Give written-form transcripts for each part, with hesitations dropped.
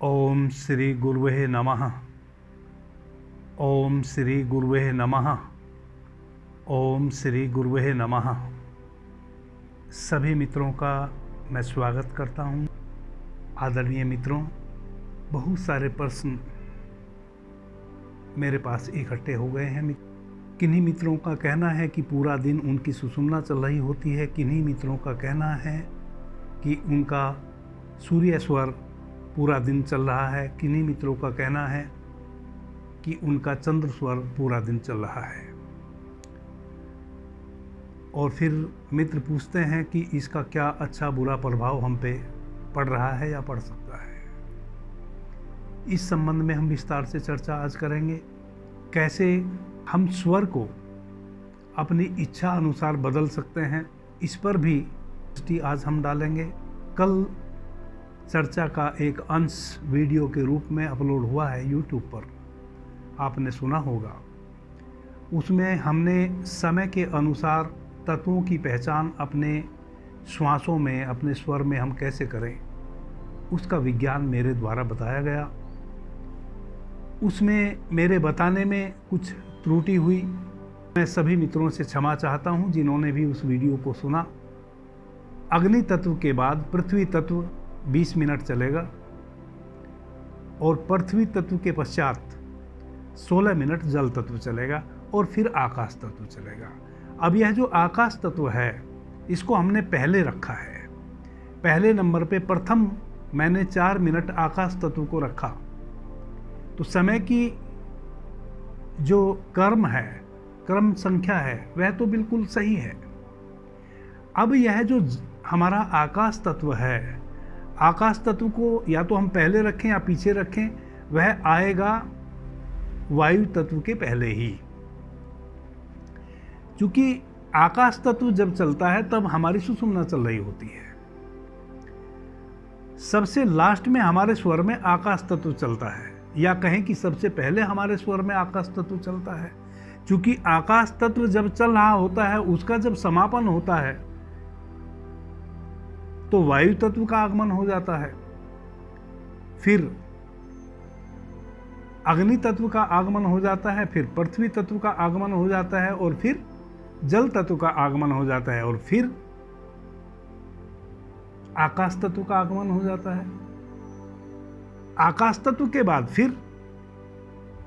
ओम श्री गुरुवे नमः। ओम श्री गुरुवे नमः। ओम श्री गुरुवे नमः। सभी मित्रों का मैं स्वागत करता हूं। आदरणीय मित्रों, बहुत सारे प्रश्न मेरे पास इकट्ठे हो गए हैं। किन्हीं मित्रों का कहना है कि पूरा दिन उनकी सुषुम्ना चल रही होती है, किन्हीं मित्रों का कहना है कि उनका सूर्य स्वर पूरा दिन चल रहा है, किन्हीं मित्रों का कहना है कि उनका चंद्र स्वर पूरा दिन चल रहा है। और फिर मित्र पूछते हैं कि इसका क्या अच्छा बुरा प्रभाव हम पे पड़ रहा है या पड़ सकता है। इस संबंध में हम विस्तार से चर्चा आज करेंगे। कैसे हम स्वर को अपनी इच्छा अनुसार बदल सकते हैं, इस पर भी दृष्टि आज हम डालेंगे। कल चर्चा का एक अंश वीडियो के रूप में अपलोड हुआ है यूट्यूब पर, आपने सुना होगा। उसमें हमने समय के अनुसार तत्वों की पहचान अपने श्वासों में, अपने स्वर में हम कैसे करें, उसका विज्ञान मेरे द्वारा बताया गया। उसमें मेरे बताने में कुछ त्रुटि हुई। मैं सभी मित्रों से क्षमा चाहता हूं जिन्होंने भी उस वीडियो को सुना। अग्नि तत्व के बाद पृथ्वी तत्व 20 मिनट चलेगा और पृथ्वी तत्व के पश्चात 16 मिनट जल तत्व चलेगा और फिर आकाश तत्व चलेगा। अब यह जो आकाश तत्व है, इसको हमने पहले रखा है। पहले नंबर पे प्रथम मैंने 4 मिनट आकाश तत्व को रखा। तो समय की जो क्रम संख्या है, वह तो बिल्कुल सही है। अब यह जो हमारा आकाश तत्व है, आकाश तत्व को या तो हम पहले रखें या पीछे रखें, वह आएगा वायु तत्व के पहले ही। क्योंकि आकाश तत्व जब चलता है तब हमारी सुषुम्ना चल रही होती है। सबसे लास्ट में हमारे स्वर में आकाश तत्व चलता है, या कहें कि सबसे पहले हमारे स्वर में आकाश तत्व चलता है। क्योंकि आकाश तत्व जब चल रहा होता है, उसका जब समापन होता है तो वायु तत्व का आगमन हो जाता है, फिर अग्नि तत्व का आगमन हो जाता है, फिर पृथ्वी तत्व का आगमन हो जाता है, और फिर जल तत्व का आगमन हो जाता है, और फिर आकाश तत्व का आगमन हो जाता है। आकाश तत्व के बाद फिर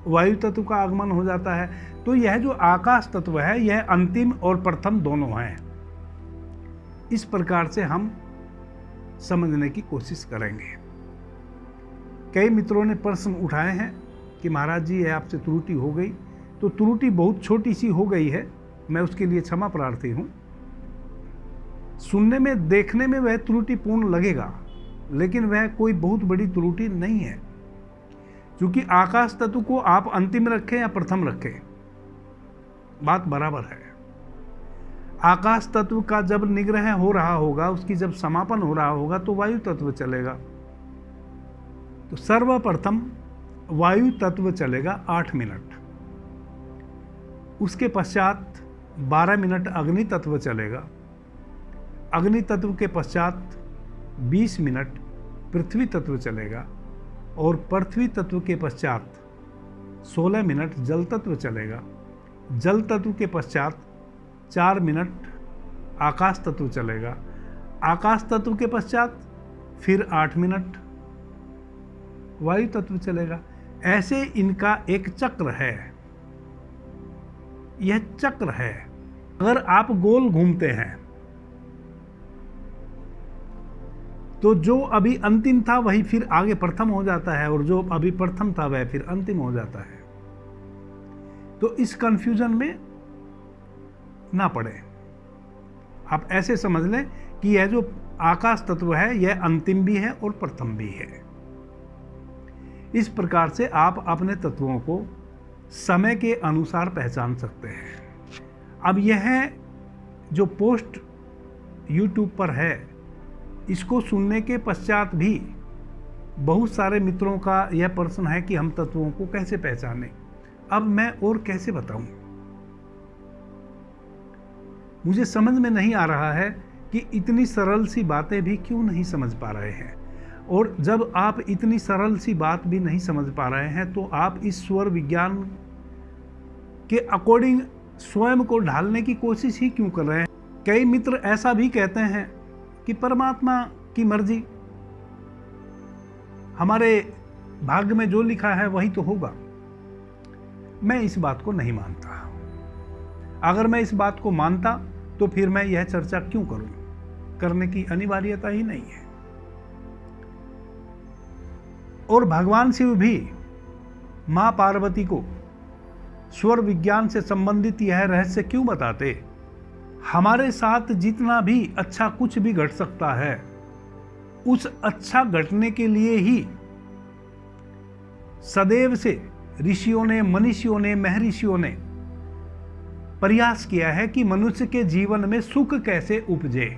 वायु तत्व का आगमन हो जाता है। तो यह जो आकाश तत्व है, यह अंतिम और प्रथम दोनों हैं। इस प्रकार से हम समझने की कोशिश करेंगे। कई मित्रों ने प्रश्न उठाए हैं कि महाराज जी, यह आपसे त्रुटि हो गई। तो त्रुटि बहुत छोटी सी हो गई है, मैं उसके लिए क्षमा प्रार्थी हूं। सुनने में, देखने में वह त्रुटिपूर्ण लगेगा, लेकिन वह कोई बहुत बड़ी त्रुटि नहीं है। क्योंकि आकाश तत्व को आप अंतिम रखें या प्रथम रखें, बात बराबर है। आकाश तत्व का जब निग्रह हो रहा होगा, उसकी जब समापन हो रहा होगा, तो वायु तत्व चलेगा। तो सर्वप्रथम वायु तत्व चलेगा 8 मिनट, उसके पश्चात 12 मिनट अग्नि तत्व चलेगा। अग्नि तत्व के पश्चात 20 मिनट पृथ्वी तत्व चलेगा, और पृथ्वी तत्व के पश्चात 16 मिनट जल तत्व चलेगा। जल तत्व के पश्चात 4 मिनट आकाश तत्व चलेगा। आकाश तत्व के पश्चात फिर 8 मिनट वायु तत्व चलेगा। ऐसे इनका एक चक्र है। यह चक्र है। अगर आप गोल घूमते हैं तो जो अभी अंतिम था वही फिर आगे प्रथम हो जाता है, और जो अभी प्रथम था वह फिर अंतिम हो जाता है। तो इस कंफ्यूजन में ना पड़े। आप ऐसे समझ लें कि यह जो आकाश तत्व है, यह अंतिम भी है और प्रथम भी है। इस प्रकार से आप अपने तत्वों को समय के अनुसार पहचान सकते हैं। अब यह जो पोस्ट YouTube पर है, इसको सुनने के पश्चात भी बहुत सारे मित्रों का यह प्रश्न है कि हम तत्वों को कैसे पहचानें। अब मैं और कैसे बताऊं, मुझे समझ में नहीं आ रहा है कि इतनी सरल सी बातें भी क्यों नहीं समझ पा रहे हैं। और जब आप इतनी सरल सी बात भी नहीं समझ पा रहे हैं तो आप इस स्वर विज्ञान के अकॉर्डिंग स्वयं को ढालने की कोशिश ही क्यों कर रहे हैं? कई मित्र ऐसा भी कहते हैं कि परमात्मा की मर्जी, हमारे भाग्य में जो लिखा है वही तो होगा। मैं इस बात को नहीं मानता। अगर मैं इस बात को मानता तो फिर मैं यह चर्चा क्यों करूं? करने की अनिवार्यता ही नहीं है। और भगवान शिव भी मां पार्वती को स्वर विज्ञान से संबंधित यह रहस्य क्यों बताते? हमारे साथ जितना भी अच्छा कुछ भी घट सकता है, उस अच्छा घटने के लिए ही सदैव से ऋषियों ने, मनीषियों ने, महर्षियों ने प्रयास किया है कि मनुष्य के जीवन में सुख कैसे उपजे।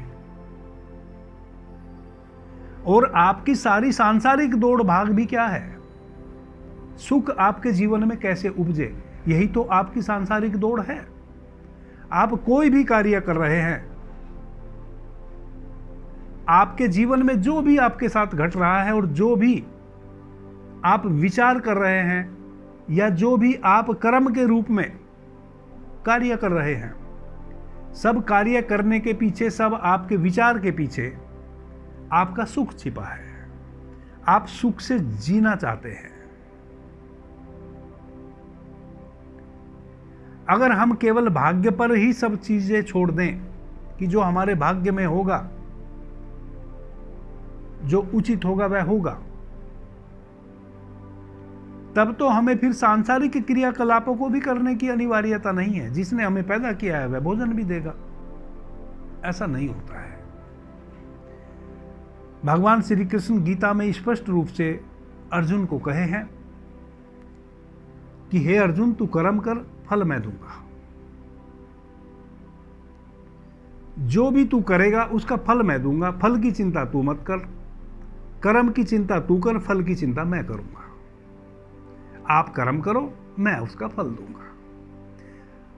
और आपकी सारी सांसारिक दौड़ भाग भी क्या है? सुख आपके जीवन में कैसे उपजे, यही तो आपकी सांसारिक दौड़ है। आप कोई भी कार्य कर रहे हैं, आपके जीवन में जो भी आपके साथ घट रहा है और जो भी आप विचार कर रहे हैं या जो भी आप कर्म के रूप में कार्य कर रहे हैं, सब कार्य करने के पीछे, सब आपके विचार के पीछे आपका सुख छिपा है। आप सुख से जीना चाहते हैं। अगर हम केवल भाग्य पर ही सब चीजें छोड़ दें कि जो हमारे भाग्य में होगा, जो उचित होगा वह होगा, तब तो हमें फिर सांसारिक क्रियाकलापों को भी करने की अनिवार्यता नहीं है। जिसने हमें पैदा किया है वह भोजन भी देगा। ऐसा नहीं होता है। भगवान श्री कृष्ण गीता में स्पष्ट रूप से अर्जुन को कहे हैं कि हे अर्जुन, तू कर्म कर, फल मैं दूंगा। जो भी तू करेगा उसका फल मैं दूंगा। फल की चिंता तू मत कर, कर्म की चिंता तू कर, फल की चिंता मैं करूंगा। आप कर्म करो, मैं उसका फल दूंगा।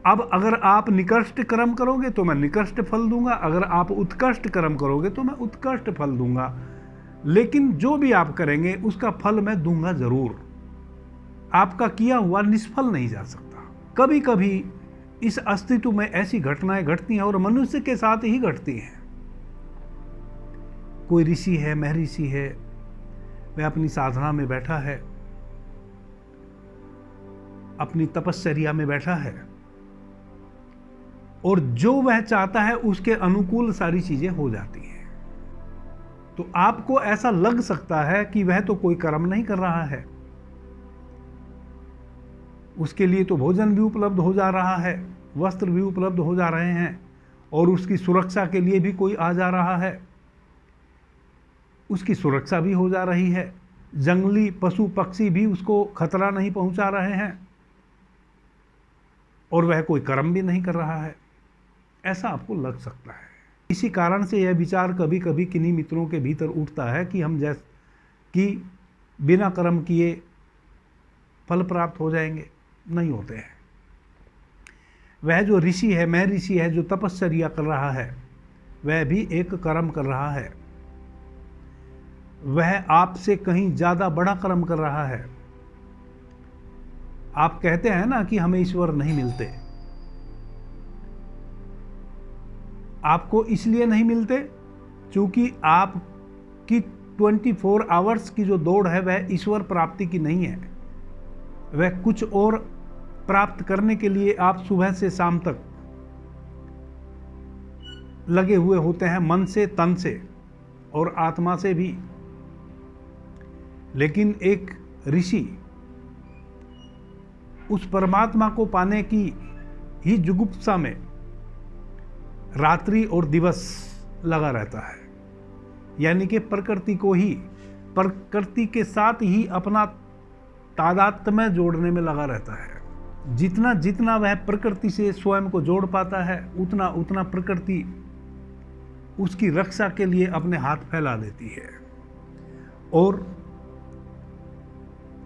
अब अगर आप निकृष्ट कर्म करोगे तो मैं निकृष्ट फल दूंगा, अगर आप उत्कृष्ट कर्म करोगे तो मैं उत्कृष्ट फल दूंगा। लेकिन जो भी आप करेंगे उसका फल मैं दूंगा जरूर। आपका किया हुआ निष्फल नहीं जा सकता। कभी कभी इस अस्तित्व में ऐसी घटनाएं घटती हैं और मनुष्य के साथ ही घटती हैं। कोई ऋषि है, महर्षि है, वह अपनी साधना में बैठा है, अपनी तपश्चर्या में बैठा है और जो वह चाहता है उसके अनुकूल सारी चीजें हो जाती हैं। तो आपको ऐसा लग सकता है कि वह तो कोई कर्म नहीं कर रहा है, उसके लिए तो भोजन भी उपलब्ध हो जा रहा है, वस्त्र भी उपलब्ध हो जा रहे हैं और उसकी सुरक्षा के लिए भी कोई आ जा रहा है, उसकी सुरक्षा भी हो जा रही है, जंगली पशु पक्षी भी उसको खतरा नहीं पहुंचा रहे हैं और वह कोई कर्म भी नहीं कर रहा है। ऐसा आपको लग सकता है। इसी कारण से यह विचार कभी कभी किन्हीं मित्रों के भीतर उठता है कि हम जैसे कि बिना कर्म किए फल प्राप्त हो जाएंगे। नहीं होते हैं। वह जो ऋषि है, महर्षि है, जो तपश्चर्या कर रहा है, वह भी एक कर्म कर रहा है। वह आपसे कहीं ज्यादा बड़ा कर्म कर रहा है। आप कहते हैं ना कि हमें ईश्वर नहीं मिलते। आपको इसलिए नहीं मिलते क्योंकि आपकी 24 आवर्स की जो दौड़ है वह ईश्वर प्राप्ति की नहीं है। वह कुछ और प्राप्त करने के लिए आप सुबह से शाम तक लगे हुए होते हैं, मन से, तन से और आत्मा से भी। लेकिन एक ऋषि उस परमात्मा को पाने की ही जुगुप्सा में रात्रि और दिवस लगा रहता है। यानी कि प्रकृति को ही, प्रकृति के साथ ही अपना तादात्म्य जोड़ने में लगा रहता है। जितना जितना वह प्रकृति से स्वयं को जोड़ पाता है, उतना उतना प्रकृति उसकी रक्षा के लिए अपने हाथ फैला देती है और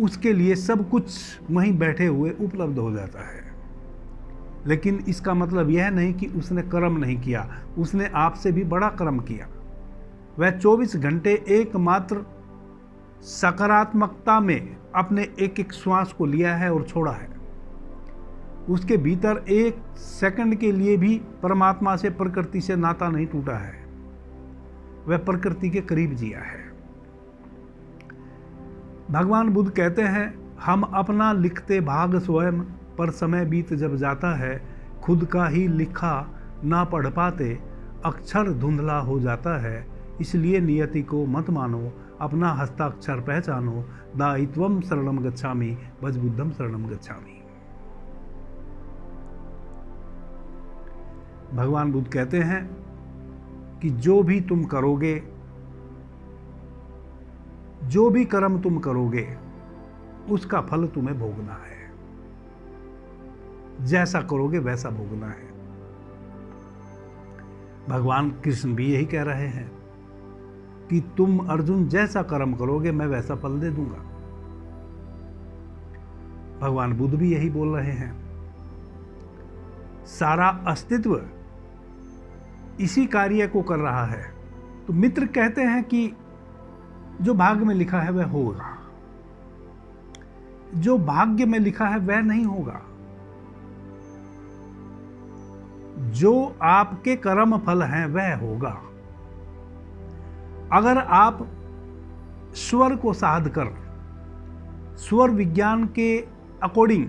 उसके लिए सब कुछ वहीं बैठे हुए उपलब्ध हो जाता है। लेकिन इसका मतलब यह नहीं कि उसने कर्म नहीं किया, उसने आपसे भी बड़ा कर्म किया। वह 24 घंटे एकमात्र सकारात्मकता में अपने एक एक श्वास को लिया है और छोड़ा है। उसके भीतर एक सेकंड के लिए भी परमात्मा से, प्रकृति से नाता नहीं टूटा है। वह प्रकृति के करीब जिया है। भगवान बुद्ध कहते हैं, हम अपना लिखते भाग स्वयं, पर समय बीत जब जाता है खुद का ही लिखा ना पढ़ पाते, अक्षर धुंधला हो जाता है। इसलिए नियति को मत मानो, अपना हस्ताक्षर पहचानो। दायित्वम शरणम गच्छामि, भज बुद्धम शरणम गच्छामि। भगवान बुद्ध कहते हैं कि जो भी तुम करोगे, जो भी कर्म तुम करोगे, उसका फल तुम्हें भोगना है। जैसा करोगे वैसा भोगना है। भगवान कृष्ण भी यही कह रहे हैं कि तुम अर्जुन जैसा कर्म करोगे मैं वैसा फल दे दूंगा। भगवान बुद्ध भी यही बोल रहे हैं। सारा अस्तित्व इसी कार्य को कर रहा है। तो मित्र कहते हैं कि जो भाग्य में लिखा है वह होगा, जो भाग्य में लिखा है वह नहीं होगा। जो आपके कर्म फल हैं वह होगा। अगर आप स्वर को साध कर, स्वर विज्ञान के अकॉर्डिंग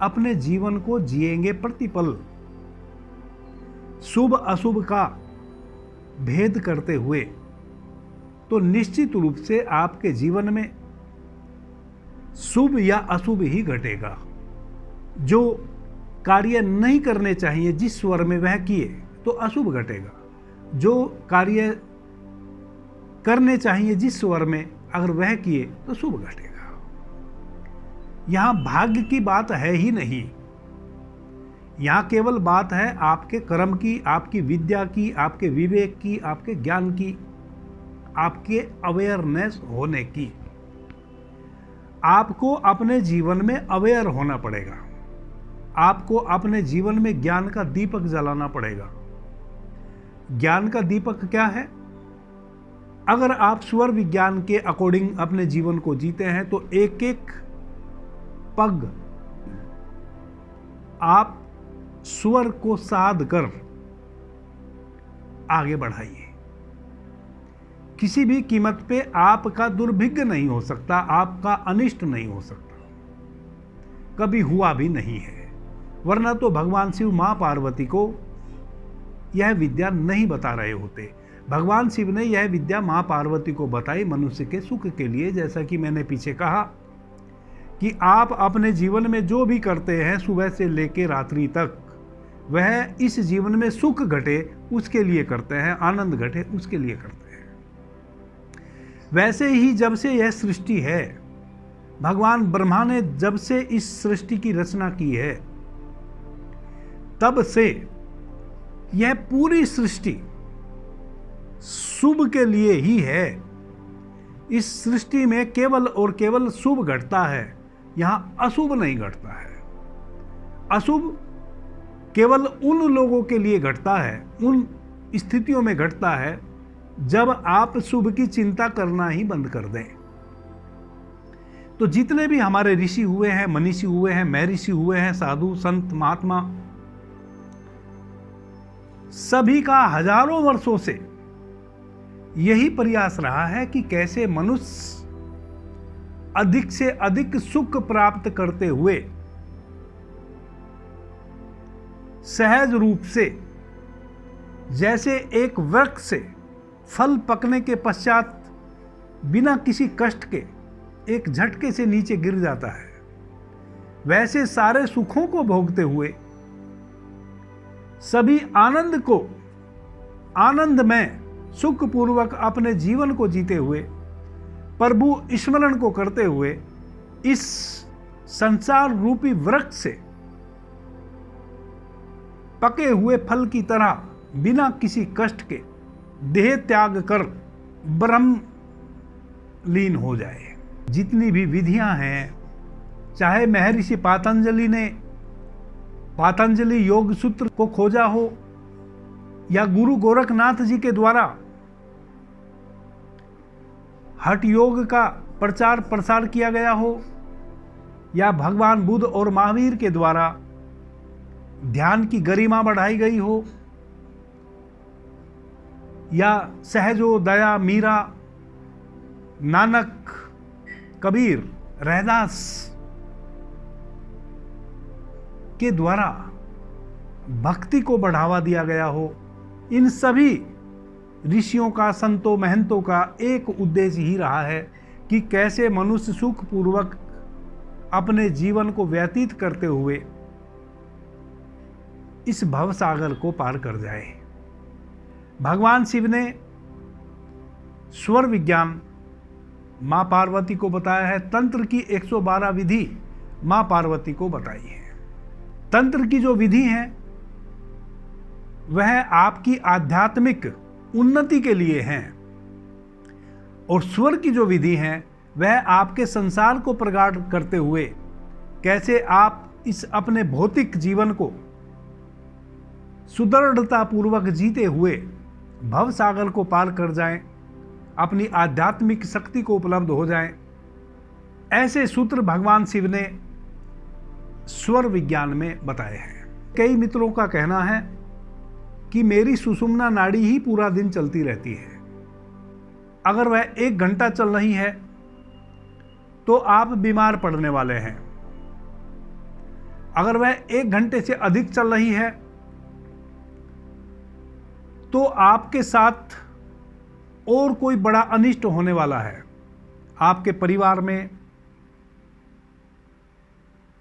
अपने जीवन को जिएंगे प्रतिपल, शुभ अशुभ का भेद करते हुए, तो निश्चित रूप से आपके जीवन में शुभ या अशुभ ही घटेगा। जो कार्य नहीं करने चाहिए जिस स्वर में वह किए तो अशुभ घटेगा। जो कार्य करने चाहिए जिस स्वर में अगर वह किए तो शुभ घटेगा। यहां भाग्य की बात है ही नहीं। यहां केवल बात है आपके कर्म की, आपकी विद्या की, आपके विवेक की, आपके ज्ञान की, आपके अवेयरनेस होने की। आपको अपने जीवन में अवेयर होना पड़ेगा। आपको अपने जीवन में ज्ञान का दीपक जलाना पड़ेगा। ज्ञान का दीपक क्या है? अगर आप स्वर विज्ञान के अकॉर्डिंग अपने जीवन को जीते हैं तो एक एक पग आप स्वर को साध कर आगे बढ़ाइए। किसी भी कीमत पे आपका दुर्भिक्ष नहीं हो सकता, आपका अनिष्ट नहीं हो सकता, कभी हुआ भी नहीं है। वरना तो भगवान शिव मां पार्वती को यह विद्या नहीं बता रहे होते। भगवान शिव ने यह विद्या मां पार्वती को बताई मनुष्य के सुख के लिए। जैसा कि मैंने पीछे कहा कि आप अपने जीवन में जो भी करते हैं सुबह से लेकर रात्रि तक, वह इस जीवन में सुख घटे उसके लिए करते हैं, आनंद घटे उसके लिए करते हैं। वैसे ही जब से यह सृष्टि है, भगवान ब्रह्मा ने जब से इस सृष्टि की रचना की है, तब से यह पूरी सृष्टि शुभ के लिए ही है। इस सृष्टि में केवल और केवल शुभ घटता है, यहां अशुभ नहीं घटता है। अशुभ केवल उन लोगों के लिए घटता है, उन स्थितियों में घटता है जब आप शुभ की चिंता करना ही बंद कर दें। तो जितने भी हमारे ऋषि हुए हैं, मनीषी हुए हैं, महर्षि हुए हैं, साधु संत महात्मा, सभी का हजारों वर्षों से यही प्रयास रहा है कि कैसे मनुष्य अधिक से अधिक सुख प्राप्त करते हुए सहज रूप से, जैसे एक वृक्ष से फल पकने के पश्चात बिना किसी कष्ट के एक झटके से नीचे गिर जाता है, वैसे सारे सुखों को भोगते हुए, सभी आनंद को, आनंद में सुखपूर्वक अपने जीवन को जीते हुए, प्रभु स्मरण को करते हुए, इस संसार रूपी वृक्ष से पके हुए फल की तरह बिना किसी कष्ट के देह त्याग कर ब्रह्म लीन हो जाए। जितनी भी विधियां हैं, चाहे महर्षि पातंजलि ने पातंजलि योग सूत्र को खोजा हो, या गुरु गोरखनाथ जी के द्वारा हठ योग का प्रचार प्रसार किया गया हो, या भगवान बुद्ध और महावीर के द्वारा ध्यान की गरिमा बढ़ाई गई हो, या सहजो दया मीरा, नानक, कबीर, रैदास के द्वारा भक्ति को बढ़ावा दिया गया हो, इन सभी ऋषियों का, संतों, महंतों का एक उद्देश्य ही रहा है कि कैसे मनुष्य सुखपूर्वक अपने जीवन को व्यतीत करते हुए इस भवसागर को पार कर जाए। भगवान शिव ने स्वर विज्ञान मां पार्वती को बताया है, तंत्र की 112 विधि मां पार्वती को बताई है। तंत्र की जो विधि है वह आपकी आध्यात्मिक उन्नति के लिए है, और स्वर की जो विधि है वह आपके संसार को प्रगाढ़ करते हुए कैसे आप इस अपने भौतिक जीवन को सुदृढ़ता पूर्वक जीते हुए भवसागर को पार कर जाएं, अपनी आध्यात्मिक शक्ति को उपलब्ध हो जाएं, ऐसे सूत्र भगवान शिव ने स्वर विज्ञान में बताए हैं। कई मित्रों का कहना है कि मेरी सुषुम्ना नाड़ी ही पूरा दिन चलती रहती है। अगर वह 1 घंटा चल रही है तो आप बीमार पड़ने वाले हैं। अगर वह 1 घंटे से अधिक चल रही है तो आपके साथ और कोई बड़ा अनिष्ट होने वाला है। आपके परिवार में,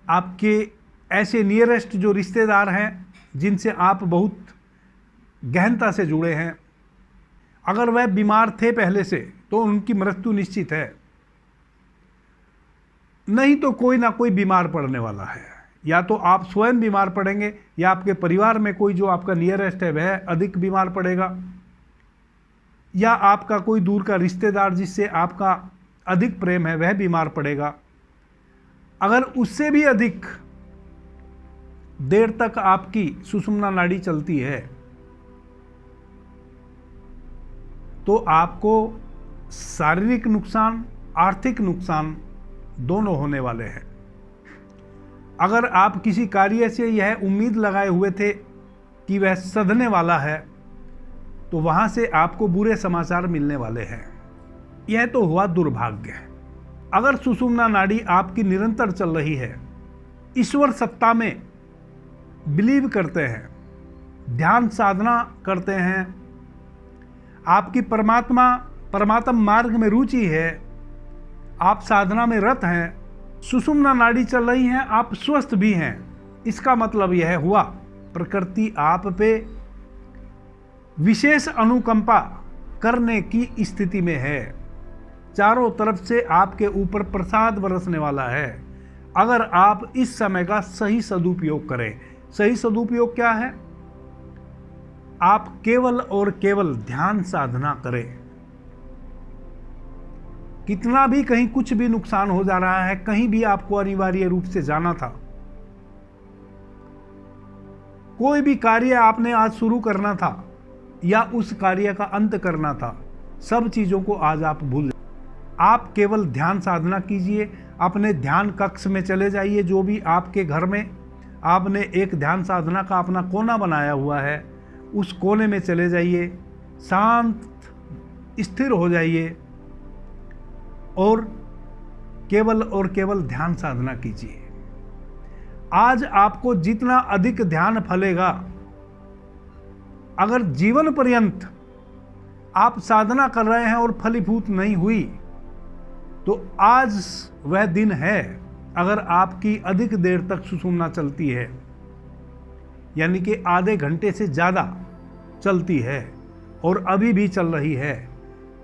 आपके ऐसे नियरेस्ट जो रिश्तेदार हैं जिनसे आप बहुत गहनता से जुड़े हैं, अगर वह बीमार थे पहले से तो उनकी मृत्यु निश्चित है, नहीं तो कोई ना कोई बीमार पड़ने वाला है। या तो आप स्वयं बीमार पड़ेंगे, या आपके परिवार में कोई जो आपका नियरेस्ट है वह अधिक बीमार पड़ेगा, या आपका कोई दूर का रिश्तेदार जिससे आपका अधिक प्रेम है वह बीमार पड़ेगा। अगर उससे भी अधिक देर तक आपकी सुषुम्ना नाड़ी चलती है तो आपको शारीरिक नुकसान, आर्थिक नुकसान दोनों होने वाले हैं। अगर आप किसी कार्य से यह उम्मीद लगाए हुए थे कि वह सधने वाला है तो वहां से आपको बुरे समाचार मिलने वाले हैं। यह तो हुआ दुर्भाग्य। अगर सुषुम्ना नाड़ी आपकी निरंतर चल रही है, ईश्वर सत्ता में बिलीव करते हैं, ध्यान साधना करते हैं, आपकी परमात्म मार्ग में रुचि है, आप साधना में रत हैं, सुषुम्ना नाड़ी चल रही है, आप स्वस्थ भी हैं, इसका मतलब यह हुआ प्रकृति आप पे विशेष अनुकंपा करने की स्थिति में है। चारों तरफ से आपके ऊपर प्रसाद बरसने वाला है अगर आप इस समय का सही सदुपयोग करें। सही सदुपयोग क्या है? आप केवल और केवल ध्यान साधना करें। कितना भी कहीं कुछ भी नुकसान हो जा रहा है, कहीं भी आपको अनिवार्य रूप से जाना था, कोई भी कार्य आपने आज शुरू करना था या उस कार्य का अंत करना था, सब चीजों को आज आप भूल जाइए। आप केवल ध्यान साधना कीजिए, अपने ध्यान कक्ष में चले जाइए। जो भी आपके घर में आपने एक ध्यान साधना का अपना कोना बनाया हुआ है, उस कोने में चले जाइए, शांत स्थिर हो जाइए और केवल ध्यान साधना कीजिए। आज आपको जितना अधिक ध्यान फलेगा, अगर जीवन पर्यंत आप साधना कर रहे हैं और फलीभूत नहीं हुई तो आज वह दिन है। अगर आपकी अधिक देर तक सुषुम्ना चलती है, यानी कि आधे घंटे से ज़्यादा चलती है और अभी भी चल रही है,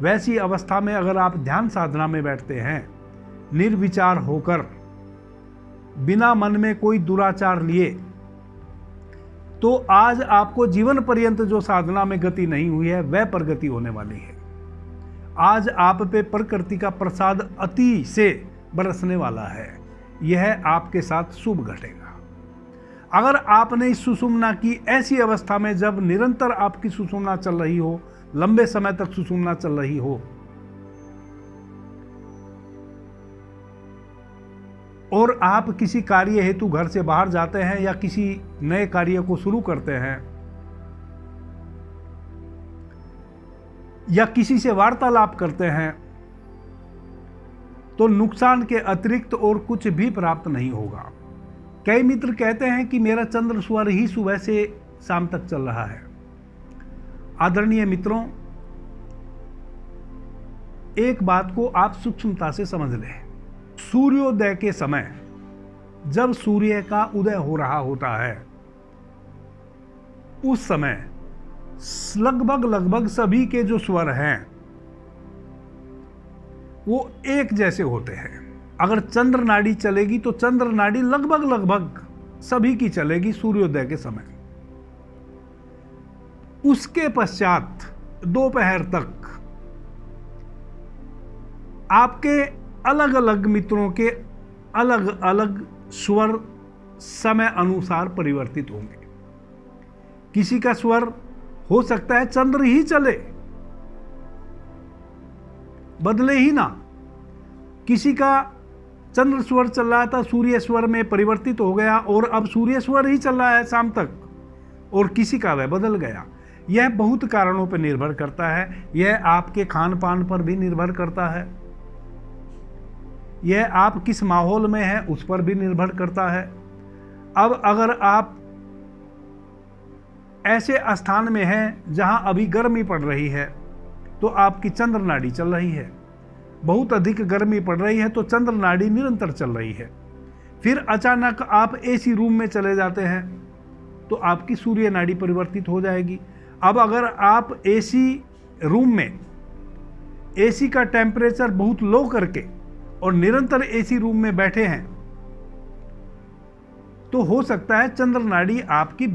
वैसी अवस्था में अगर आप ध्यान साधना में बैठते हैं निर्विचार होकर, बिना मन में कोई दुराचार लिए, तो आज आपको जीवन पर्यंत जो साधना में गति नहीं हुई है वह प्रगति होने वाली है। आज आप पे प्रकृति का प्रसाद अति से बरसने वाला है। यह आपके साथ शुभ घटेगा। अगर आपने इस सुषुम्ना की ऐसी अवस्था में, जब निरंतर आपकी सुषुम्ना चल रही हो, लंबे समय तक सुषुम्ना चल रही हो, और आप किसी कार्य हेतु घर से बाहर जाते हैं या किसी नए कार्य को शुरू करते हैं या किसी से वार्तालाप करते हैं, तो नुकसान के अतिरिक्त और कुछ भी प्राप्त नहीं होगा। कई मित्र कहते हैं कि मेरा चंद्र स्वर ही सुबह से शाम तक चल रहा है। आदरणीय मित्रों, एक बात को आप सूक्ष्मता से समझ लें। सूर्योदय के समय जब सूर्य का उदय हो रहा होता है, उस समय लगभग सभी के जो स्वर हैं वो एक जैसे होते हैं। अगर चंद्र नाड़ी चलेगी तो चंद्र नाड़ी लगभग सभी की चलेगी सूर्योदय के समय। उसके पश्चात दोपहर तक आपके अलग अलग मित्रों के अलग अलग स्वर समय अनुसार परिवर्तित होंगे। किसी का स्वर हो सकता है चंद्र ही चले, बदले ही ना। किसी का चंद्र स्वर चल रहा था, सूर्य स्वर में परिवर्तित हो गया और अब सूर्य स्वर ही चल रहा है शाम तक, और किसी का वह बदल गया। यह बहुत कारणों पर निर्भर करता है। यह आपके खान पान पर भी निर्भर करता है, यह आप किस माहौल में हैं उस पर भी निर्भर करता है। अब अगर आप ऐसे स्थान में हैं जहां अभी गर्मी पड़ रही है तो आपकी चंद्र नाड़ी चल रही है। बहुत अधिक गर्मी पड़ रही है तो चंद्र नाड़ी निरंतर चल रही है। फिर अचानक आप एसी रूम में चले जाते हैं तो आपकी सूर्य नाड़ी परिवर्तित हो जाएगी। अब अगर आप एसी रूम में एसी का टेम्परेचर बहुत लो करके और निरंतर एसी रूम में बैठे हैं तो हो सकता है चंद्र नाड़ी आपकी,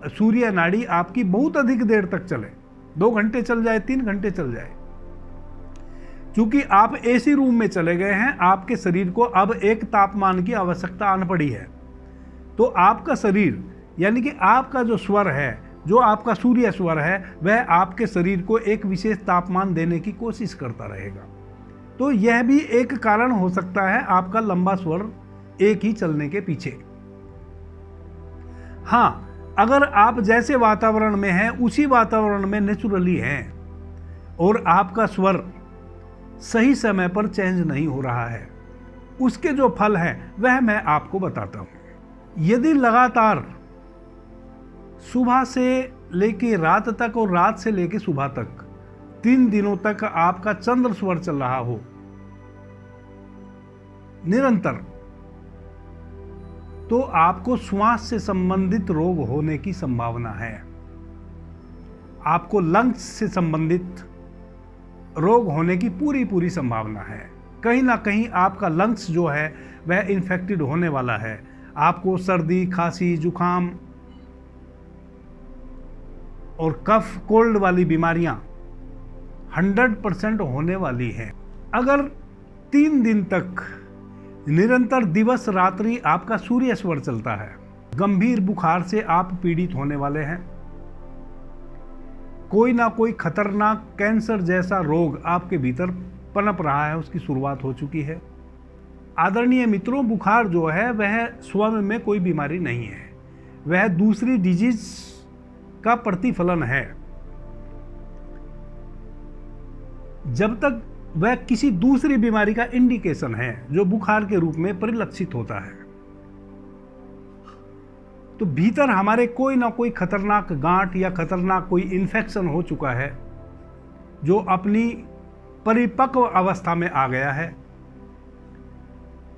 सूर्य नाड़ी आपकी बहुत अधिक देर तक चले, 2 घंटे चल जाए, 3 घंटे चल जाए। क्योंकि आप एसी रूम में चले गए हैं, आपके शरीर को अब एक तापमान की आवश्यकता आन पड़ी है। तो आपका शरीर यानी कि आपका जो स्वर है, जो आपका सूर्य स्वर है, वह आपके शरीर को एक विशेष तापमान देने की कोशिश करता रहेगा। तो यह भी एक कारण हो सकता है आपका लंबा स्वर एक ही चलने के पीछे। हाँ, अगर आप जैसे वातावरण में हैं उसी वातावरण में नेचुरली हैं और आपका स्वर सही समय पर चेंज नहीं हो रहा है, उसके जो फल हैं वह मैं आपको बताता हूं। यदि लगातार सुबह से लेके रात तक और रात से लेके सुबह तक 3 दिनों तक आपका चंद्र स्वर चल रहा हो निरंतर, तो आपको श्वास से संबंधित रोग होने की संभावना है। आपको लंग्स से संबंधित रोग होने की पूरी संभावना है। कहीं ना कहीं आपका लंग्स जो है वह इन्फेक्टेड होने वाला है। आपको सर्दी, खांसी, जुकाम और कफ, कोल्ड वाली बीमारियां 100% होने वाली हैं। अगर 3 दिन तक निरंतर दिवस रात्रि आपका सूर्य स्वर चलता है, गंभीर बुखार से आप पीड़ित होने वाले हैं। कोई ना कोई खतरनाक कैंसर जैसा रोग आपके भीतर पनप रहा है, उसकी शुरुआत हो चुकी है। आदरणीय मित्रों, बुखार जो है वह स्वयं में कोई बीमारी नहीं है, वह दूसरी डिजीज का प्रतिफलन है। जब तक वह किसी दूसरी बीमारी का इंडिकेशन है जो बुखार के रूप में परिलक्षित होता है, तो भीतर हमारे कोई ना कोई खतरनाक गांठ या खतरनाक कोई इन्फेक्शन हो चुका है जो अपनी परिपक्व अवस्था में आ गया है।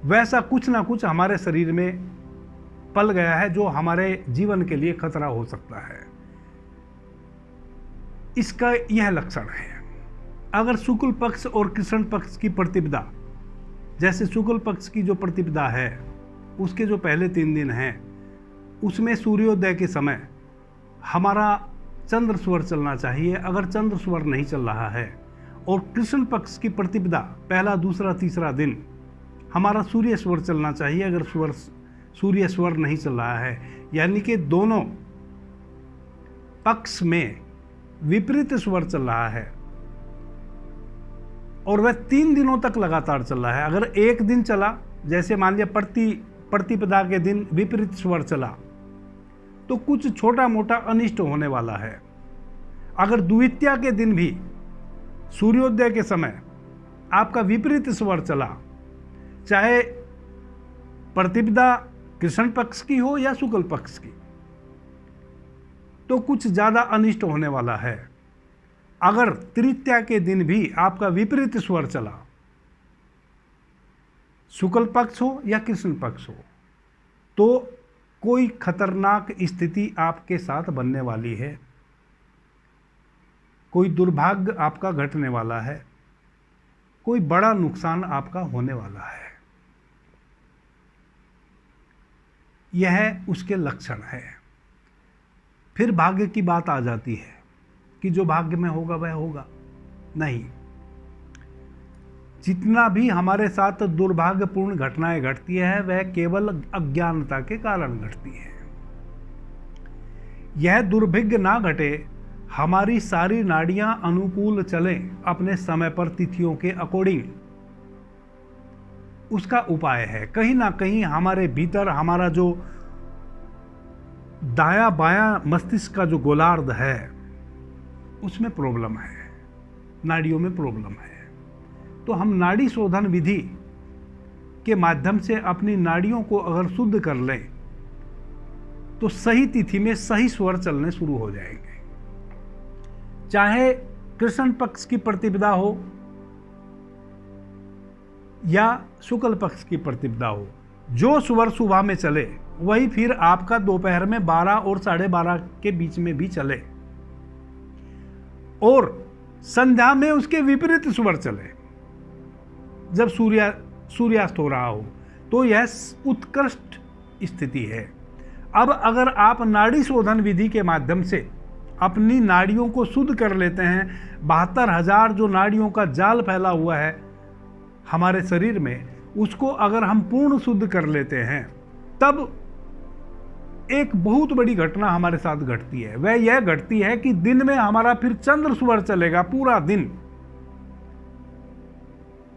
वैसा कुछ ना कुछ हमारे शरीर में पल गया है जो हमारे जीवन के लिए खतरा हो सकता है। इसका यह लक्षण है। अगर शुक्ल पक्ष और कृष्ण पक्ष की प्रतिपदा, जैसे शुक्ल पक्ष की जो प्रतिपदा है उसके जो पहले 3 दिन हैं उसमें सूर्योदय के समय हमारा चंद्र स्वर चलना चाहिए। अगर चंद्र स्वर नहीं चल रहा है और कृष्ण पक्ष की प्रतिपदा पहला, दूसरा, तीसरा दिन हमारा सूर्य स्वर चलना चाहिए। अगर सूर्य स्वर नहीं चल रहा है यानी कि दोनों पक्ष में विपरीत स्वर चल रहा है और वह 3 दिनों तक लगातार चल रहा है। अगर एक दिन चला जैसे मान लिया प्रतिपदा के दिन विपरीत स्वर चला तो कुछ छोटा मोटा अनिष्ट होने वाला है। अगर द्वितीया के दिन भी सूर्योदय के समय आपका विपरीत स्वर चला, चाहे प्रतिपदा कृष्ण पक्ष की हो या शुक्ल पक्ष की, तो कुछ ज्यादा अनिष्ट होने वाला है। अगर तृतीया के दिन भी आपका विपरीत स्वर चला, शुक्ल पक्ष हो या कृष्ण पक्ष हो, तो कोई खतरनाक स्थिति आपके साथ बनने वाली है, कोई दुर्भाग्य आपका घटने वाला है, कोई बड़ा नुकसान आपका होने वाला है। यह उसके लक्षण है। फिर भाग्य की बात आ जाती है कि जो भाग्य में होगा वह होगा। नहीं, जितना भी हमारे साथ दुर्भाग्यपूर्ण घटनाएं घटती है वह केवल अज्ञानता के कारण घटती है। यह दुर्भाग्य ना घटे, हमारी सारी नाड़ियां अनुकूल चलें अपने समय पर तिथियों के अकॉर्डिंग, उसका उपाय है। कहीं ना कहीं हमारे भीतर हमारा जो दाया बाया मस्तिष्क का जो गोलार्ध है उसमें प्रॉब्लम है, नाड़ियों में प्रॉब्लम है। तो हम नाड़ी शोधन विधि के माध्यम से अपनी नाड़ियों को अगर शुद्ध कर लें तो सही तिथि में सही स्वर चलने शुरू हो जाएंगे। चाहे कृष्ण पक्ष की प्रतिपदा हो या शुक्ल पक्ष की प्रतिपदा हो, जो स्वर सुबह में चले वही फिर आपका दोपहर में 12 और 12:30 के बीच में भी चले, और संध्या में उसके विपरीत स्वर चले जब सूर्यास्त हो रहा हो, तो यह उत्कृष्ट स्थिति है। अब अगर आप नाड़ी शोधन विधि के माध्यम से अपनी नाड़ियों को शुद्ध कर लेते हैं, 72,000 जो नाड़ियों का जाल फैला हुआ है हमारे शरीर में, उसको अगर हम पूर्ण शुद्ध कर लेते हैं, तब एक बहुत बड़ी घटना हमारे साथ घटती है। वह यह घटती है कि दिन में हमारा फिर चंद्र स्वर चलेगा पूरा दिन,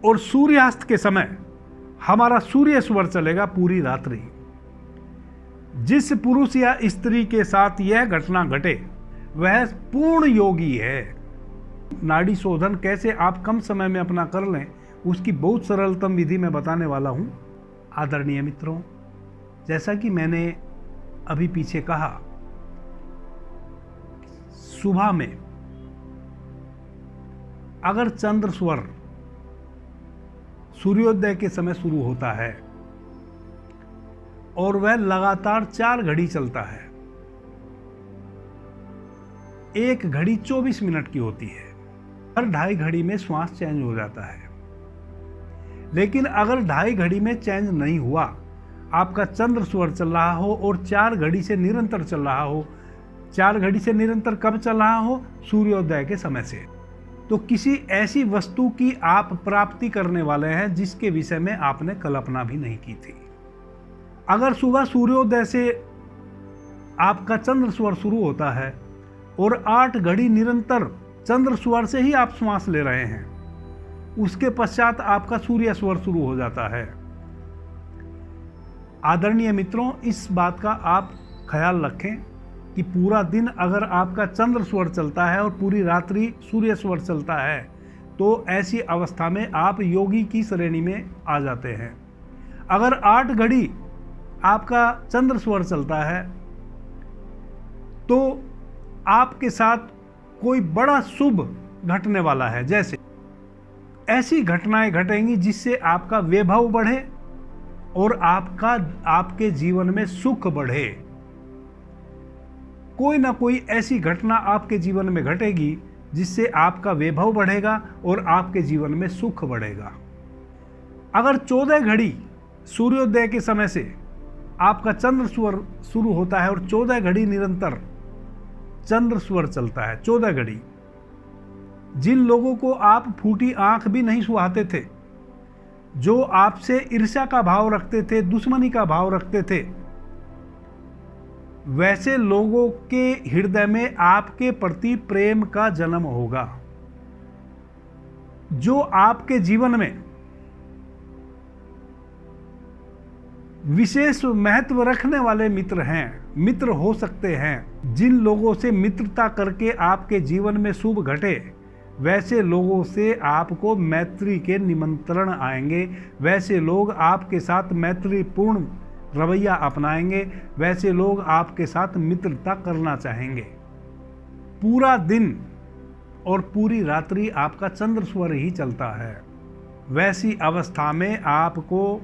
और सूर्यास्त के समय हमारा सूर्य स्वर चलेगा पूरी रात्रि। जिस पुरुष या स्त्री के साथ यह घटना घटे वह पूर्ण योगी है। नाड़ी शोधन कैसे आप कम समय में अपना कर लें, उसकी बहुत सरलतम विधि मैं बताने वाला हूं। आदरणीय मित्रों, जैसा कि मैंने अभी पीछे कहा, सुबह में अगर चंद्र स्वर सूर्योदय के समय शुरू होता है और वह लगातार 4 घड़ी चलता है, एक घड़ी 24 मिनट की होती है, हर 2.5 घड़ी में श्वास चेंज हो जाता है। लेकिन अगर 2.5 घड़ी में चेंज नहीं हुआ, आपका चंद्र स्वर चल रहा हो और 4 घड़ी से निरंतर चल रहा हो, 4 घड़ी से निरंतर कब चल रहा हो? सूर्योदय के समय से, तो किसी ऐसी वस्तु की आप प्राप्ति करने वाले हैं जिसके विषय में आपने कल्पना भी नहीं की थी। अगर सुबह सूर्योदय से आपका चंद्र स्वर शुरू होता है और 8 घड़ी निरंतर चंद्र स्वर से ही आप श्वास ले रहे हैं, उसके पश्चात आपका सूर्य स्वर शुरू हो जाता है। आदरणीय मित्रों, इस बात का आप ख्याल रखें कि पूरा दिन अगर आपका चंद्र स्वर चलता है और पूरी रात्रि सूर्य स्वर चलता है, तो ऐसी अवस्था में आप योगी की श्रेणी में आ जाते हैं। अगर 8 घड़ी आपका चंद्र स्वर चलता है तो आपके साथ कोई बड़ा शुभ घटने वाला है। जैसे ऐसी घटनाएं घटेंगी जिससे आपका वैभव बढ़े और आपके जीवन में सुख बढ़े। कोई ना कोई ऐसी घटना आपके जीवन में घटेगी जिससे आपका वैभव बढ़ेगा और आपके जीवन में सुख बढ़ेगा। अगर 14 घड़ी सूर्योदय के समय से आपका चंद्र स्वर शुरू होता है और 14 घड़ी निरंतर चंद्र स्वर चलता है, 14 घड़ी, जिन लोगों को आप फूटी आंख भी नहीं सुहाते थे, जो आपसे ईर्ष्या का भाव रखते थे, दुश्मनी का भाव रखते थे, वैसे लोगों के हृदय में आपके प्रति प्रेम का जन्म होगा। जो आपके जीवन में विशेष महत्व रखने वाले मित्र हैं, मित्र हो सकते हैं। जिन लोगों से मित्रता करके आपके जीवन में शुभ घटे, वैसे लोगों से आपको मैत्री के निमंत्रण आएंगे, वैसे लोग आपके साथ मैत्रीपूर्ण रवैया अपनाएंगे, वैसे लोग आपके साथ मित्रता करना चाहेंगे। पूरा दिन और पूरी रात्रि आपका चंद्र स्वर ही चलता है। वैसी अवस्था में आपको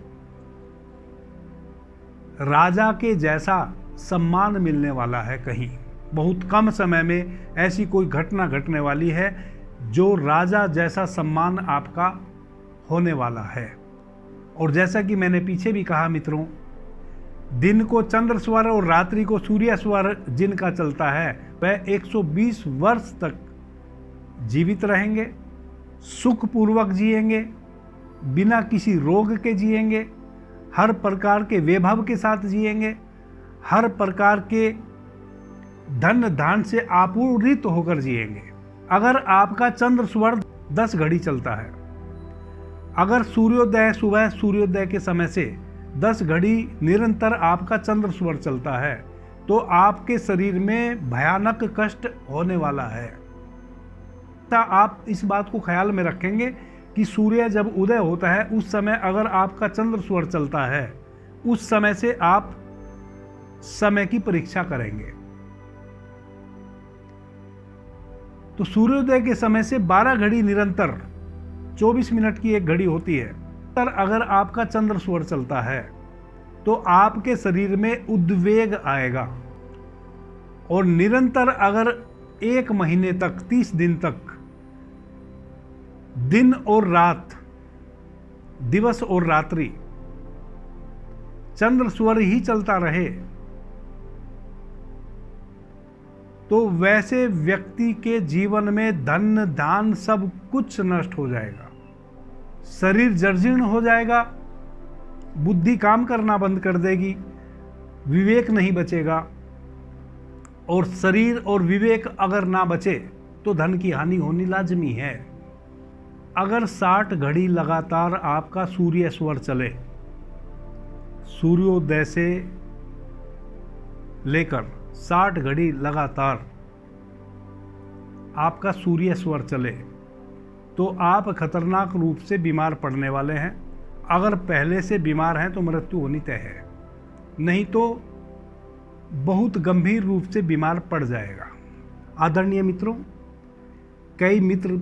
राजा के जैसा सम्मान मिलने वाला है। कहीं बहुत कम समय में ऐसी कोई घटना घटने वाली है जो राजा जैसा सम्मान आपका होने वाला है। और जैसा कि मैंने पीछे भी कहा मित्रों, दिन को चंद्र स्वर और रात्रि को सूर्य स्वर जिनका चलता है वह 120 वर्ष तक जीवित रहेंगे, सुखपूर्वक जिएंगे, बिना किसी रोग के जिएंगे, हर प्रकार के वैभव के साथ जिएंगे, हर प्रकार के धन धान से आपूर्णित होकर जिएंगे। अगर आपका चंद्र स्वर 10 घड़ी चलता है, अगर सूर्योदय सुबह सूर्योदय के समय से 10 घड़ी निरंतर आपका चंद्र स्वर चलता है तो आपके शरीर में भयानक कष्ट होने वाला है। आप इस बात को ख्याल में रखेंगे कि सूर्य जब उदय होता है उस समय अगर आपका चंद्र स्वर चलता है, उस समय से आप समय की परीक्षा करेंगे। तो सूर्योदय के समय से 12 घड़ी निरंतर 24 मिनट की एक घड़ी होती है। पर अगर आपका चंद्र स्वर चलता है तो आपके शरीर में उद्वेग आएगा, और निरंतर अगर 1 महीने तक 30 दिन तक दिन और रात, दिवस और रात्रि चंद्र स्वर ही चलता रहे तो वैसे व्यक्ति के जीवन में धन धान सब कुछ नष्ट हो जाएगा, शरीर जर्जीर्ण हो जाएगा, बुद्धि काम करना बंद कर देगी, विवेक नहीं बचेगा, और शरीर और विवेक अगर ना बचे तो धन की हानि होनी लाजमी है। अगर 60 घड़ी लगातार आपका सूर्य स्वर चले, सूर्योदय से लेकर 60 घड़ी लगातार आपका सूर्य स्वर चले तो आप खतरनाक रूप से बीमार पड़ने वाले हैं। अगर पहले से बीमार हैं तो मृत्यु होनी तय है, नहीं तो बहुत गंभीर रूप से बीमार पड़ जाएगा। आदरणीय मित्रों, कई मित्र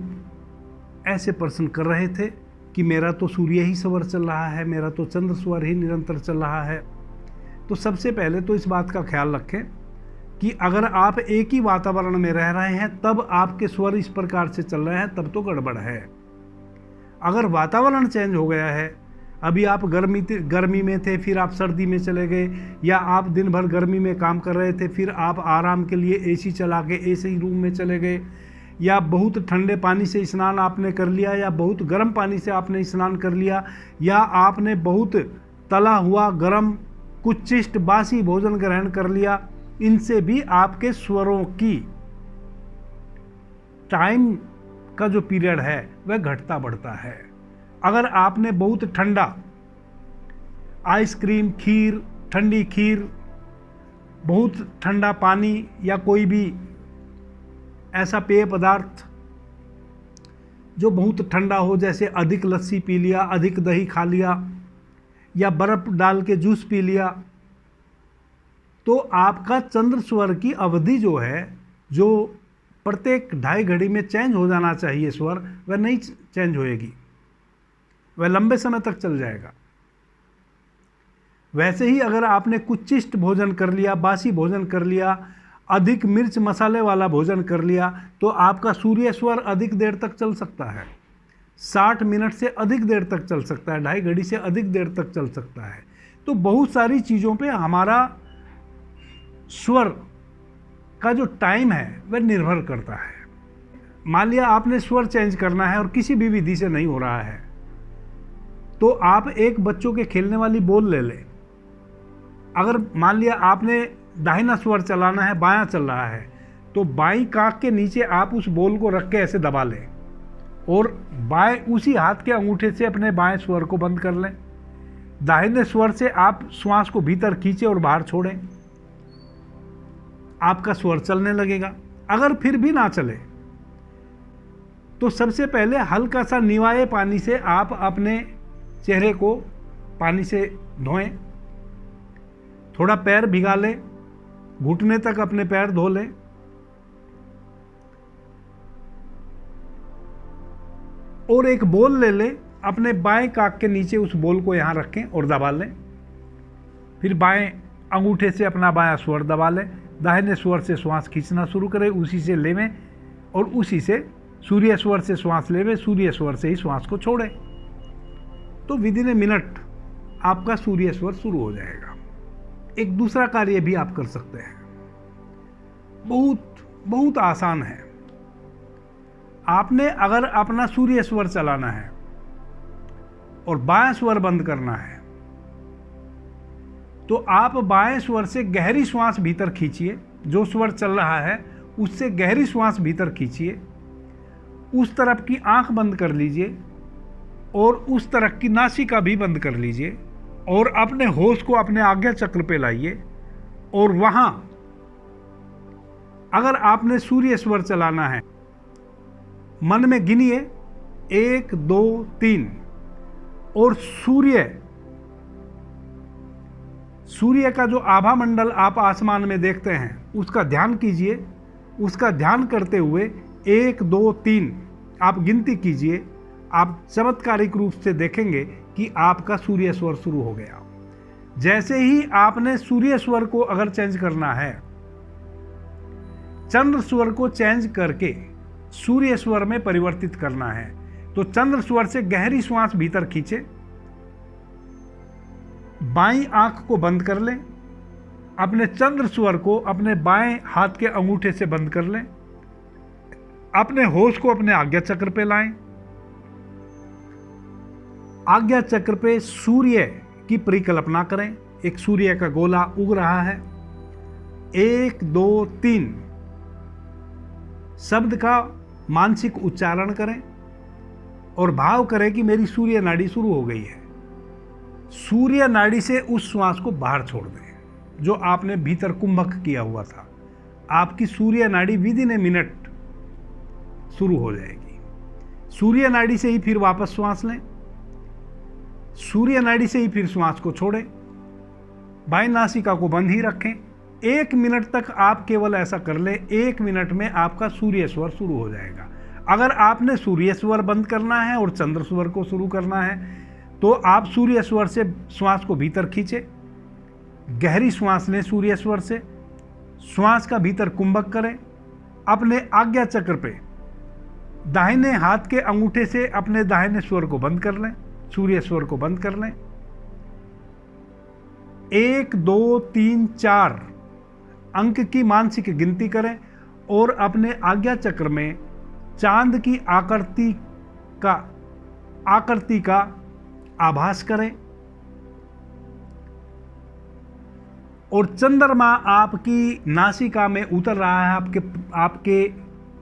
ऐसे प्रश्न कर रहे थे कि मेरा तो सूर्य ही स्वर चल रहा है, मेरा तो चंद्र स्वर ही निरंतर चल रहा है। तो सबसे पहले तो इस बात का ख्याल रखें कि अगर आप एक ही वातावरण में रह रहे हैं तब आपके स्वर इस प्रकार से चल रहे हैं, तब तो गड़बड़ है। अगर वातावरण चेंज हो गया है, अभी आप गर्मी में थे, फिर आप सर्दी में चले गए, या आप दिन भर गर्मी में काम कर रहे थे, फिर आप आराम के लिए एसी चला के एसी रूम में चले गए, या बहुत ठंडे पानी से स्नान आपने कर लिया, या बहुत गर्म पानी से आपने स्नान कर लिया, या आपने बहुत तला हुआ गर्म कुछ चिष्ट बासी भोजन ग्रहण कर लिया, इनसे भी आपके स्वरों की टाइम का जो पीरियड है वह घटता बढ़ता है। अगर आपने बहुत ठंडा आइसक्रीम, खीर, ठंडी खीर, बहुत ठंडा पानी या कोई भी ऐसा पेय पदार्थ जो बहुत ठंडा हो, जैसे अधिक लस्सी पी लिया, अधिक दही खा लिया, या बर्फ डाल के जूस पी लिया, तो आपका चंद्र स्वर की अवधि जो है, जो प्रत्येक 2.5 घड़ी में चेंज हो जाना चाहिए स्वर, वह नहीं चेंज होएगी, वह लंबे समय तक चल जाएगा। वैसे ही अगर आपने कुछ चिष्ट भोजन कर लिया, बासी भोजन कर लिया, अधिक मिर्च मसाले वाला भोजन कर लिया, तो आपका सूर्य स्वर अधिक देर तक चल सकता है, 60 मिनट से अधिक देर तक चल सकता है, 2.5 घड़ी से अधिक देर तक चल सकता है। तो बहुत सारी चीज़ों पे हमारा स्वर का जो टाइम है वह निर्भर करता है। मान लिया आपने स्वर चेंज करना है और किसी भी विधि से नहीं हो रहा है, तो आप एक बच्चों के खेलने वाली बॉल ले लें। अगर मान लिया आपने दाहिना स्वर चलाना है, बायां चल रहा है, तो बाईं काख के नीचे आप उस बॉल को रख के ऐसे दबा लें और बाएं उसी हाथ के अंगूठे से अपने बाएं स्वर को बंद कर लें। दाहिने स्वर से आप श्वास को भीतर खींचे और बाहर छोड़ें, आपका स्वर चलने लगेगा। अगर फिर भी ना चले तो सबसे पहले हल्का सा निवाये पानी से आप अपने चेहरे को पानी से धोएं, थोड़ा पैर भिगा लें, घुटने तक अपने पैर धो लें, और एक बॉल ले लें, अपने बाएं काक के नीचे उस बॉल को यहां रखें और दबा लें। फिर बाएं अंगूठे से अपना बायां स्वर दबा लें, दाहिने स्वर से श्वास खींचना शुरू करें, उसी से लेवें और उसी से सूर्य स्वर से श्वास लेवें, सूर्य स्वर से ही श्वास को छोड़ें। तो विद इन ए मिनट आपका सूर्य स्वर शुरू हो जाएगा। एक दूसरा कार्य भी आप कर सकते हैं, बहुत बहुत आसान है। आपने अगर अपना सूर्य स्वर चलाना है और बायां स्वर बंद करना है तो आप बाएं स्वर से गहरी श्वास भीतर खींचिए, जो स्वर चल रहा है उससे गहरी श्वास भीतर खींचिए, उस तरफ की आंख बंद कर लीजिए और उस तरफ की नासिका भी बंद कर लीजिए और अपने होश को अपने आज्ञा चक्र पे लाइए और वहां अगर आपने सूर्य स्वर चलाना है मन में गिनिए 1 2 3 और सूर्य का जो आभा मंडल आप आसमान में देखते हैं उसका ध्यान कीजिए। उसका ध्यान करते हुए 1 2 3 आप गिनती कीजिए। आप चमत्कारिक रूप से देखेंगे कि आपका सूर्य स्वर शुरू हो गया। जैसे ही आपने सूर्य स्वर को अगर चेंज करना है, चंद्र स्वर को चेंज करके सूर्य स्वर में परिवर्तित करना है, तो चंद्र स्वर से गहरी श्वास भीतर खींचे, बाईं आंख को बंद कर लें, अपने चंद्र स्वर को अपने बाएं हाथ के अंगूठे से बंद कर लें, अपने होश को अपने आज्ञा चक्र पे लाएं। आज्ञा चक्र पे सूर्य की परिकल्पना करें। एक सूर्य का गोला उग रहा है। 1 2 3 शब्द का मानसिक उच्चारण करें और भाव करें कि मेरी सूर्य नाड़ी शुरू हो गई है। सूर्य नाड़ी से उस श्वास को बाहर छोड़ दें जो आपने भीतर कुंभक किया हुआ था। आपकी सूर्य नाड़ी विद इन ए मिनट शुरू हो जाएगी। सूर्य नाड़ी से ही फिर वापस श्वास लें, सूर्य नाड़ी से ही फिर श्वास को छोड़ें, बाईं नासिका को बंद ही रखें। 1 मिनट तक आप केवल ऐसा कर लें। 1 मिनट में आपका सूर्य स्वर शुरू हो जाएगा। अगर आपने सूर्य स्वर बंद करना है और चंद्र स्वर को शुरू करना है तो आप सूर्य स्वर से श्वास को भीतर खींचे, गहरी श्वास लें सूर्य स्वर से, श्वास का भीतर कुंभक करें, अपने आज्ञा चक्र पे दाहिने हाथ के अंगूठे से अपने दाहिने स्वर को बंद कर लें, सूर्य स्वर को बंद कर लें। 1 2 3 4 अंक की मानसिक गिनती करें और अपने आज्ञा चक्र में चांद की आकृति का आभास करें और चंद्रमा आपकी नासिका में उतर रहा है, आपके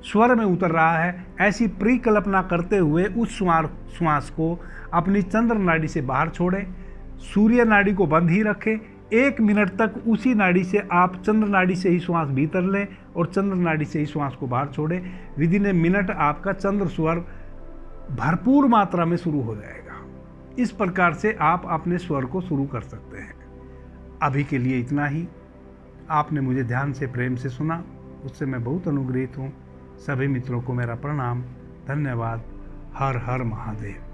स्वर में उतर रहा है। ऐसी परिकल्पना करते हुए उस श्वास को अपनी चंद्र नाड़ी से बाहर छोड़ें, सूर्य नाड़ी को बंद ही रखें। 1 मिनट तक उसी नाड़ी से आप चंद्र नाड़ी से ही श्वास भीतर लें और चंद्र नाड़ी से ही श्वास को बाहर छोड़ें। विद इन ए मिनट आपका चंद्र स्वर भरपूर मात्रा में शुरू हो जाएगा। इस प्रकार से आप अपने स्वर को शुरू कर सकते हैं। अभी के लिए इतना ही। आपने मुझे ध्यान से प्रेम से सुना, उससे मैं बहुत अनुग्रहित हूँ। सभी मित्रों को मेरा प्रणाम, धन्यवाद। हर हर महादेव।